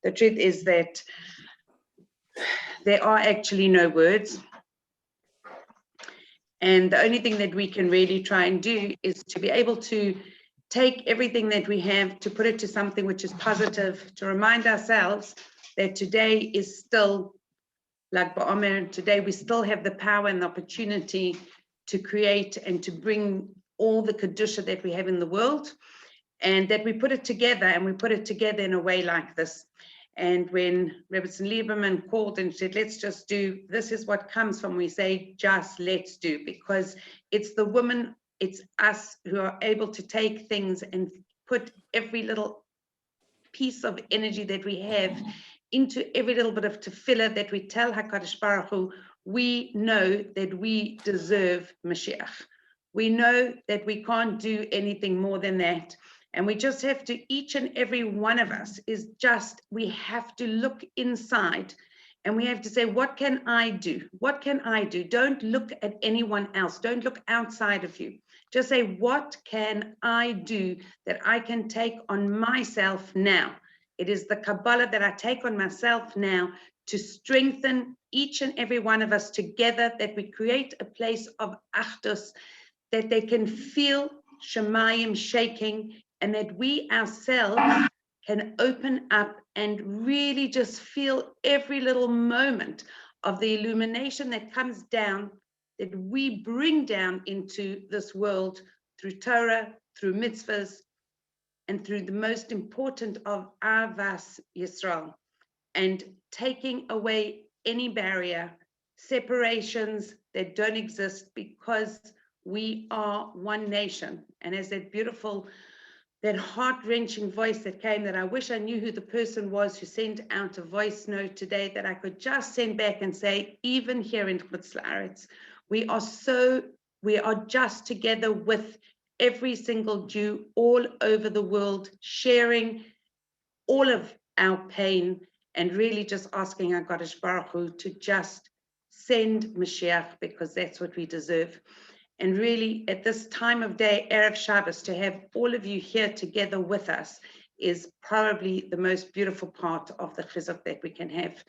The truth is that there are actually no words. And the only thing that we can really try and do is to be able to take everything that we have, to put it to something which is positive, to remind ourselves that today is still like Ba'omer, today we still have the power and the opportunity to create and to bring all the Kedusha that we have in the world, and that we put it together, and we put it together in a way like this. And when Rebbetzen Lieberman called and said, let's just do, this is what comes from, we say, just let's do, because it's the women, it's us who are able to take things and put every little piece of energy that we have into every little bit of tefillah that we tell HaKadosh Baruch Hu, we know that we deserve Mashiach. We know that we can't do anything more than that. And we just have to, each and every one of us is just, we have to look inside and we have to say, what can I do? What can I do? Don't look at anyone else. Don't look outside of you. Just say, what can I do that I can take on myself now? It is the Kabbalah that I take on myself now to strengthen each and every one of us together, that we create a place of Addass, that they can feel Shemayim shaking, and that we ourselves can open up and really just feel every little moment of the illumination that comes down, that we bring down into this world through Torah, through mitzvahs, and through the most important of Avas Yisrael, and taking away any barrier, separations that don't exist, because we are one nation. And as that beautiful, that heart-wrenching voice that came, that I wish I knew who the person was who sent out a voice note today, that I could just send back and say, even here in Chutz La'aretz, we are just together with every single Jew all over the world, sharing all of our pain, and really just asking our HaKadosh Baruch Hu to just send Mashiach, because that's what we deserve. And really, at this time of day, Erev Shabbos, to have all of you here together with us is probably the most beautiful part of the Chizzuk that we can have.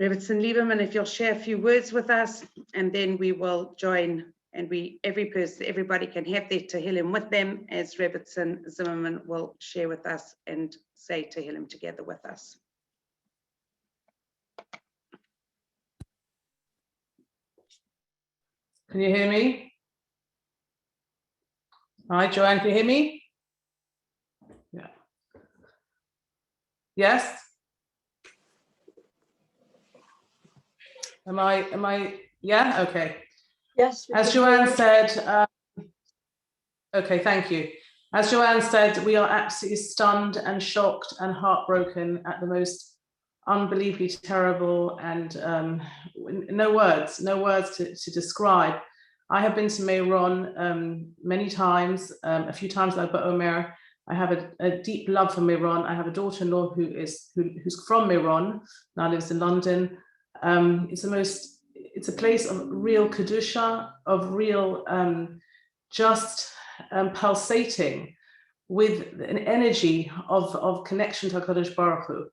Rebbetzen Lieberman, if you'll share a few words with us, and then we will join, and everybody can have their Tehillim with them, as Rebbetzen Zimmerman will share with us and say Tehillim together with us. Can you hear me? Hi, Joanne, can you hear me? Yeah. Yes? Am I, yeah, okay. Yes. As Joanne said, okay, thank you. As Joanne said, we are absolutely stunned and shocked and heartbroken at the most unbelievably terrible, and no words to describe. I have been to Meron many times, a few times like Omer. I have a deep love for Meron. I have a daughter-in-law who's from Meron, now lives in London. It's a place of real Kedusha, of real pulsating with an energy of connection to HaKadosh Baruch Hu.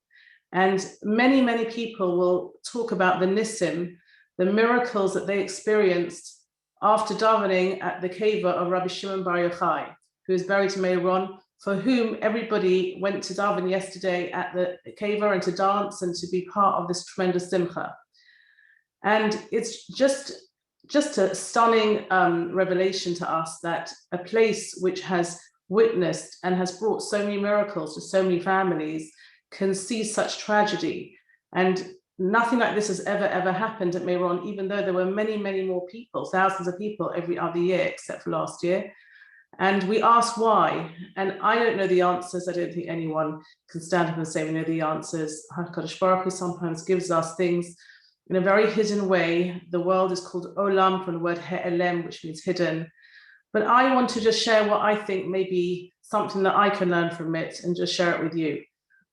And many, many people will talk about the Nissim, the miracles that they experienced after davening at the keva of Rabbi Shimon Bar Yochai, who is buried in Meron, for whom everybody went to daven yesterday at the keva and to dance and to be part of this tremendous simcha. And it's just a stunning revelation to us that a place which has witnessed and has brought so many miracles to so many families can see such tragedy. And nothing like this has ever happened at Meron, even though there were many, many more people, thousands of people every other year, except for last year. And we ask why, and I don't know the answers. I don't think anyone can stand up and say we know the answers. HaKadosh Baruch Hu sometimes gives us things in a very hidden way. The world is called Olam from the word He'elem, which means hidden. But I want to just share what I think may be something that I can learn from it and just share it with you.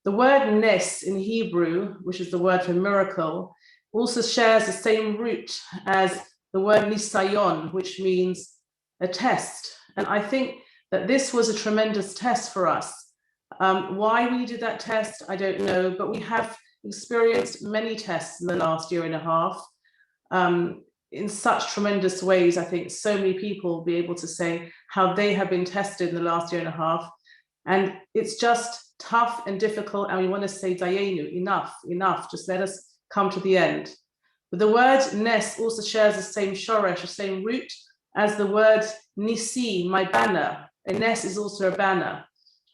The word nes in Hebrew, which is the word for miracle, also shares the same root as the word nisayon, which means a test. And I think that this was a tremendous test for us. Why we did that test, I don't know, but we have experienced many tests in the last year and a half in such tremendous ways. I think so many people will be able to say how they have been tested in the last year and a half. And it's just tough and difficult. And we want to say, Dayenu, enough, just let us come to the end. But the word nes also shares the same shoresh, the same root as the word nisi, my banner. A nes is also a banner.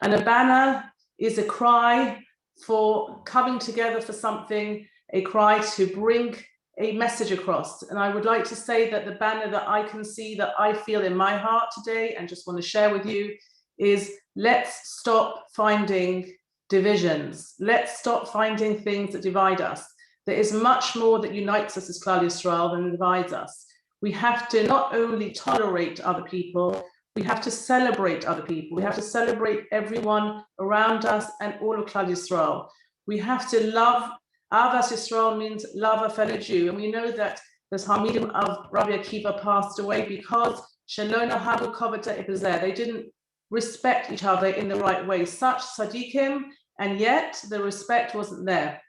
And a banner is a cry for coming together for something, a cry to bring a message across. And I would like to say that the banner that I can see, that I feel in my heart today, and just want to share with you, is let's stop finding divisions. Let's stop finding things that divide us. There is much more that unites us as Klal Yisroel than divides us. We have to not only tolerate other people, we have to celebrate other people. We have to celebrate everyone around us and all of Klal Yisroel. We have to love. Addass Yisrael means love a fellow Jew. And we know that the Talmidim of Rabbi Akiva passed away because they didn't respect each other in the right way. Such tzaddikim, and yet the respect wasn't there.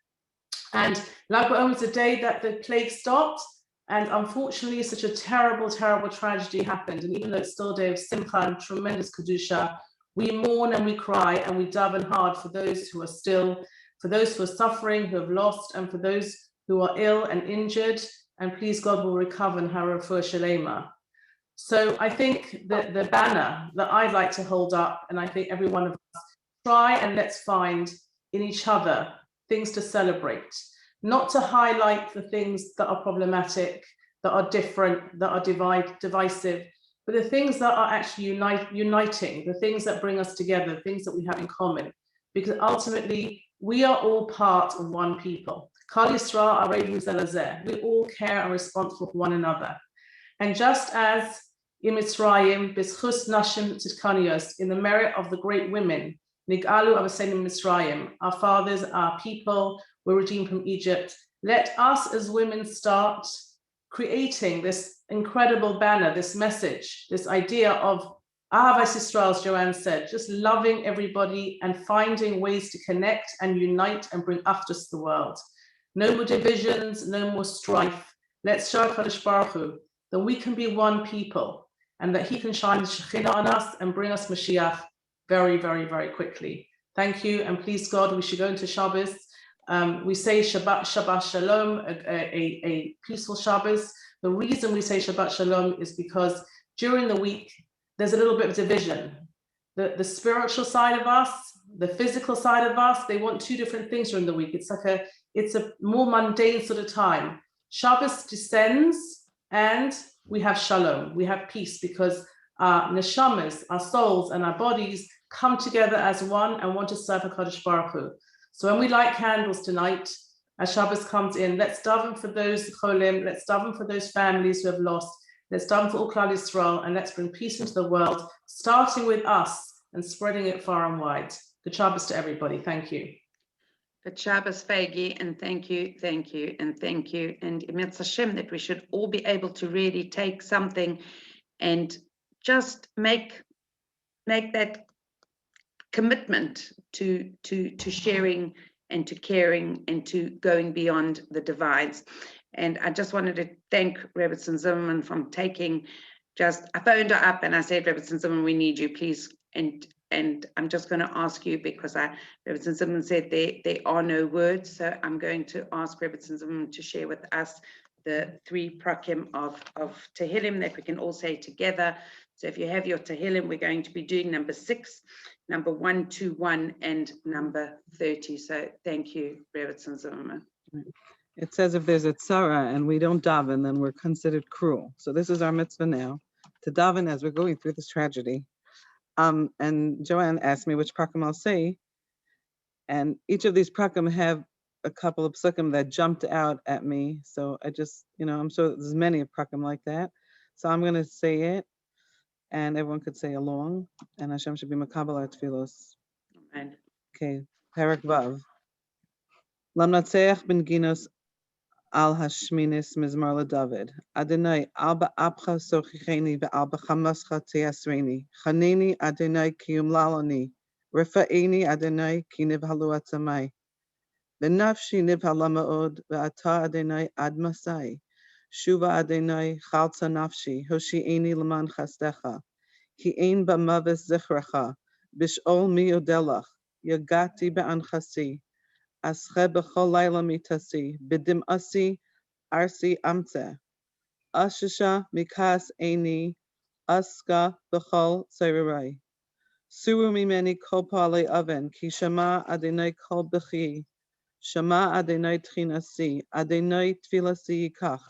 And Lag BaOmer was the day that the plague stopped. And unfortunately, such a terrible, terrible tragedy happened. And even though it's still a day of simcha and tremendous kedusha, we mourn and we cry and we daven hard for those who are still, for those who are suffering, who have lost, and for those who are ill and injured. And please God will recover and have refuah Shleima. So I think that the banner that I'd like to hold up, and I think every one of us, try and let's find in each other things to celebrate. Not to highlight the things that are problematic, that are different, that are divisive, but the things that are actually uniting, the things that bring us together, things that we have in common. Because ultimately, we are all part of one people. Klal Yisroel Arevim Ze Lezeh. We all care and responsible for one another. And just as in Mitzrayim, B'zchus Nashim Tzidkanios, in the merit of the great women, Nig'alu Avasenim Mitzrayim, our fathers, our people, were redeemed from Egypt. Let us as women start creating this incredible banner, this message, this idea of Ahavas Yisrael, as Joanne said, just loving everybody and finding ways to connect and unite and bring Addass to the world. No more divisions, no more strife. Let's show HaKadosh Baruch Hu that we can be one people and that he can shine the Shekhinah on us and bring us Mashiach very, very, very quickly. Thank you, and please God, we should go into Shabbos. We say Shabbat Shalom, a peaceful Shabbos. The reason we say Shabbat Shalom is because during the week, there's a little bit of division. The spiritual side of us, the physical side of us, they want two different things during the week. It's a more mundane sort of time. Shabbos descends and we have Shalom, we have peace, because our neshamas, our souls and our bodies come together as one and want to serve HaKadosh Baruch Hu. So when we light candles tonight, as Shabbos comes in, let's daven for those cholim, let's daven for those families who have lost, let's daven for all Klal Yisroel, and let's bring peace into the world, starting with us and spreading it far and wide. Good Shabbos to everybody. Thank you. Good Shabbos, Faigy, and thank you, and thank you. And Emet Hashem, that we should all be able to really take something and just make that commitment to sharing and to caring and to going beyond the divides. And I just wanted to thank Rebbetzen Zimmerman from taking I phoned her up and I said, Rebbetzen Zimmerman, we need you, please. And I'm just going to ask you, because Rebbetzen Zimmerman said there are no words. So I'm going to ask Rebbetzen Zimmerman to share with us the 3 prakim of Tehillim that we can all say together. So if you have your Tehillim, we're going to be doing number 6, number 121, and number 30. So thank you, Rebbetzen Zimmerman. It says if there's a tzara and we don't daven, then we're considered cruel. So this is our mitzvah now, to daven as we're going through this tragedy. And Joanne asked me which prakim I'll say. And each of these prakim have a couple of psukim that jumped out at me. So I just, I'm sure there's many of prakim like that. So I'm going to say it, and everyone could say along, and Hashem should be makabel our tefillos. Amen. Okay, Parak Vav. Lamnatseach ben ginos al hashminis mizmar LaDavid. Adonai al ba'apcha sochicheni ve'al b'chamascha teyasreni. Chaneni Adonai kiyum laloni Rafa'ini Adonai ki nivhalu atzamai. V'nafshi nivhala ma'od ve'ata Adonai ad masai. Shuva Adonai chalta nafshi hoshi'eni l'man chastecha. Ki ein b'mavis zichrecha bish'ol mi yodelach yagati be'anchasi. Asche b'chol laila mitasi b'dim asi arsi amtze. Ashisha mikas eini aska b'chol tzerirai. Suru mimeni kol pale oven ki shema Adonai kol b'chi. Shema Adonai tchinasi Adonai tfilasi yikach.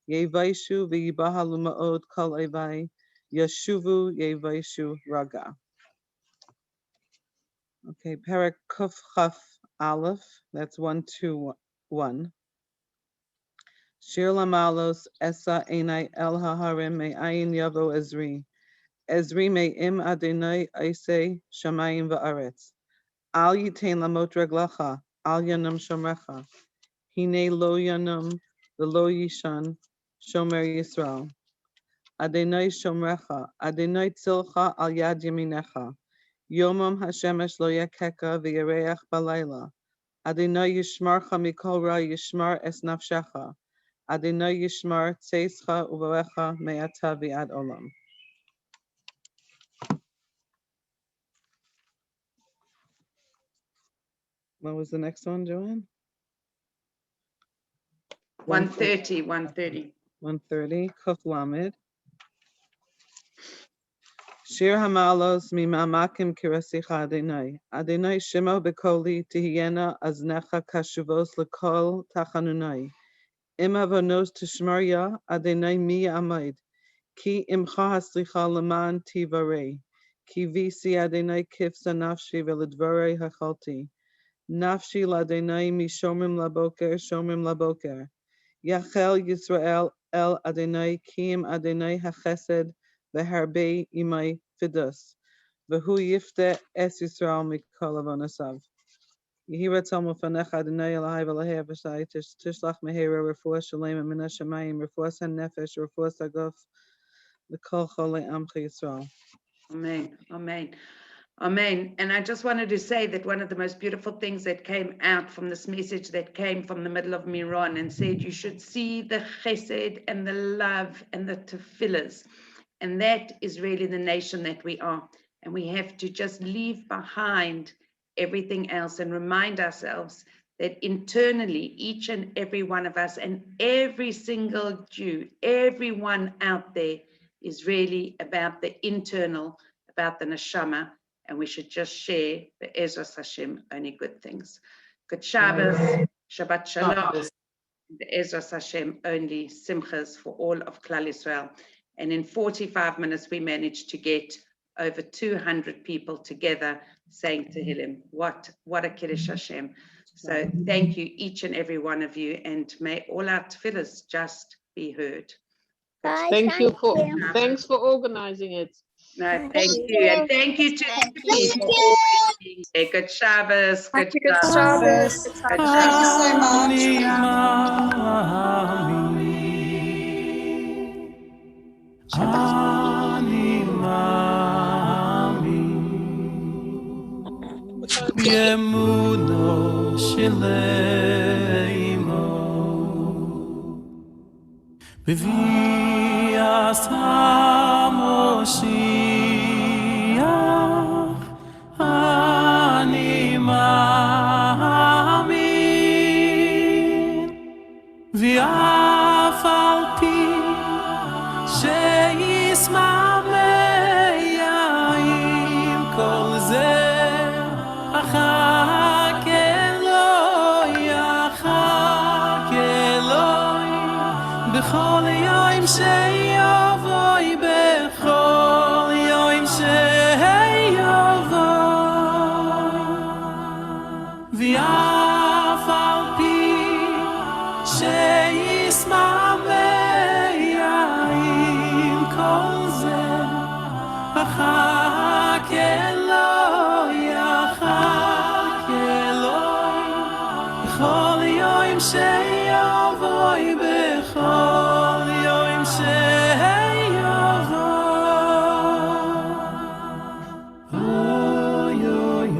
Yevaishu v'yibahalu ma'od kol evai. Yeshuvu yevaishu raga. Okay, Perek Kuf Chaf Aleph. That's 121. Shir Lamalos Esa Einai El Haharim Me'ayin Yavo Ezri. Ezri Me'im Adonai Aisei Shamayim Va'aretz. Al Yitain Lamot Reglecha. Al Yanam Shomrecha. Hine Lo Yanam V'Lo Yishan Shomer Yisrael. Adonai Shomrecha. Adonai Tzilcha Al Yad Yaminecha. Yomam Hashemesh Lo Yakeka V'Yareach Balayla. Adonai Yishmarcha Mikol Ra Yishmar Es Nafshecha. Adonai Yishmar Tzeischa Uvarecha Me'ata V'Ad Olam. What was the next one, Joanne? 130, 130. 130. Kuf Lamed. Shir Hamalos Mimamakim Kirasicha Adonai. Adonai Shemo Bekoli Tihiyena Aznecha Kashuvos Lekol Tachanunai. Im Avonos Tishmarya Adonai Mi Amaid. Ki Imcha Haslicha Leman Tivarei. Ki Visi Adonai Kifsa Nafshi Veledvarei Hachalti. Nafshi Ladonai Mishomim Laboker Shomim Laboker. Yachel Yisrael El Adonai Kim Adonai HaChesed V'Harbei Imai Fidus V'Hu Yifte Es Yisrael Mikol Avonasav. Yehi Ratzon Ufanecha Adonai Elohai V'Elahei Avashai Tishlach Mehera Refuah Shleima Min HaShamayim Refuah HaNefesh Refuah HaGuf L'Kol Cholei Amcha Yisrael. Amen. Amen. Amen. And I just wanted to say that one of the most beautiful things that came out from this message that came from the middle of Miron and said you should see the chesed and the love and the tefillahs. And that is really the nation that we are. And we have to just leave behind everything else and remind ourselves that internally, each and every one of us and every single Jew, everyone out there is really about the internal, about the neshama. And we should just share the Ezras Hashem, only good things. Good Shabbos, Shabbat Shalom, the Ezras Hashem, only simchas for all of Klal Yisroel. And in 45 minutes, we managed to get over 200 people together saying Tehillim. What a Kiddush Hashem. So thank you, each and every one of you, and may all our tefillahs just be heard. Thanks for organizing it. No, thank you. And thank you to Thank for you. always being there. Good Shabbos. Good Shabbos. Shabbos. Good Thank you so much. Yemuno Shleima B'vias HaMoshiach Ani Ma'amin V'af al pi she'yisma' me'ayim kol zeh achak Eloi b'chol yom she'yavoi b'chol yom she'yavoi v'af al pi she'yisma' me'ayim kol zeh achak Eloi b'chol yom she'yavoi b'chol yom she'yavoi oy oy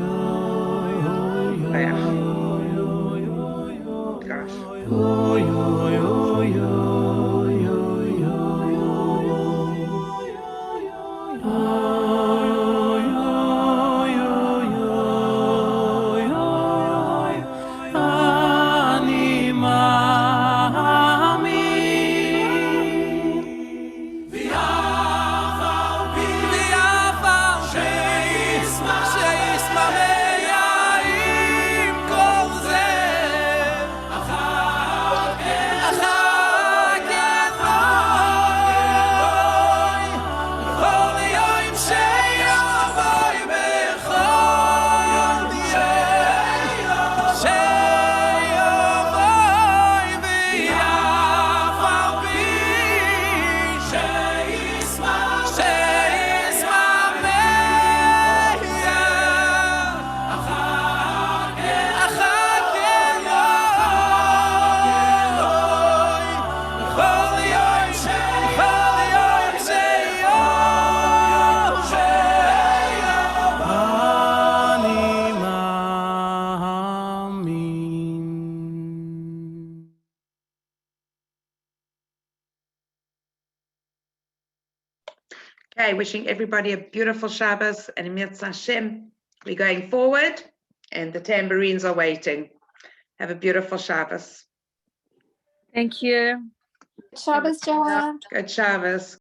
Okay, wishing everybody a beautiful Shabbos and Mirz Hashem. We're going forward and the tambourines are waiting. Have a beautiful Shabbos. Thank you. Shabbos, Joanne. Good Shabbos.